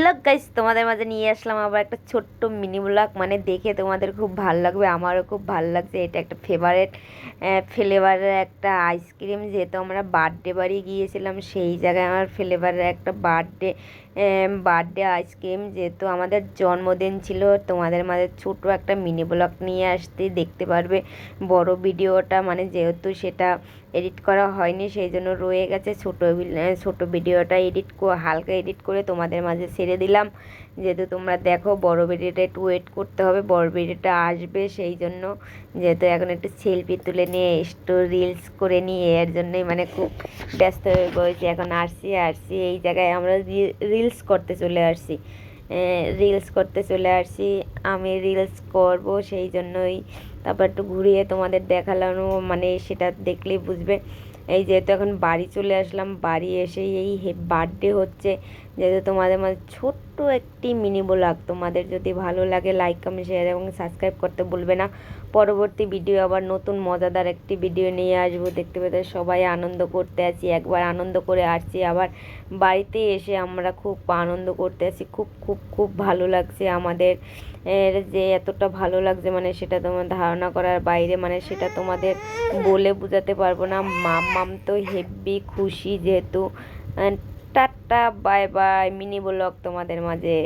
Lock guys, তোমাদের মাঝে নিয়ে আসলাম আবার একটা ছোট্ট মিনি ব্লগ। মানে দেখে তোমাদের খুব ভালো লাগবে, আমারও খুব ভালো লাগছে। এটা একটা ফেভারেট ফ্লেভারের একটা আইসক্রিম। যেহেতু আমরা বার্থডে বাড়ি গিয়েছিলাম, সেই জায়গায় আমার ফ্লেভারের একটা বার্থডে আইসক্রিম। যেহেতু আমাদের জন্মদিন ছিল, তোমাদের মাঝে ছোট একটা মিনি ব্লগ নিয়ে আসতে দেখতে পারবে। বড় ভিডিওটা মানে যেহেতু সেটা এডিট করা হয়নি, সেই জন্য রয়ে গেছে। ছোট ভিডিওটা হালকা এডিট করে তোমাদের মাঝে ছেড়ে দিলাম। যেহেতু তোমরা দেখো, বড় ভিডিওটা একটু ওয়েট করতে হবে, বড় ভিডিওটা আসবে সেই জন্য। যেহেতু এখন একটু সেলফি তুলে নিয়ে একটু রিলস করে নিয়ে এর জন্যই মানে খুব ব্যস্ত হয়ে পড়েছি। এখন আসছি এই জায়গায় আমরা রিলস করতে চলে আসছি। আমি রিলস করব সেই জন্যই। তারপর একটু ঘুরিয়ে তোমাদের দেখালাম, মানে সেটা দেখলেই বুঝবে। এই যেহেতু এখন বাড়ি চলে আসলাম, বাড়ি এসে এই বার্থডে হচ্ছে। যেহেতু তোমাদের মাঝে ছোট্ট একটি মিনি ব্লগ, তোমাদের যদি ভালো লাগে লাইক কমেন্ট শেয়ার এবং সাবস্ক্রাইব করতে ভুলবে না। পরবর্তী ভিডিও আবার নতুন মজাদার একটি ভিডিও নিয়ে আসবো। দেখতে পেতে সবাই আনন্দ করতে আছি, একবার আনন্দ করে আসছি, আবার বাড়িতে এসে আমরা খুব আনন্দ করতে আছি। খুব খুব খুব ভালো লাগছে আমাদের। যে এতটা ভালো লাগছে মানে সেটা তোমার ধারণা করার বাইরে। মানে সেটা তোমাদের বলে বোঝাতে পারবো না। মাম্মাম তো হেব্বি খুশি যেহেতু। Tata, bye bye. Mini blog তোমাদের মাঝে।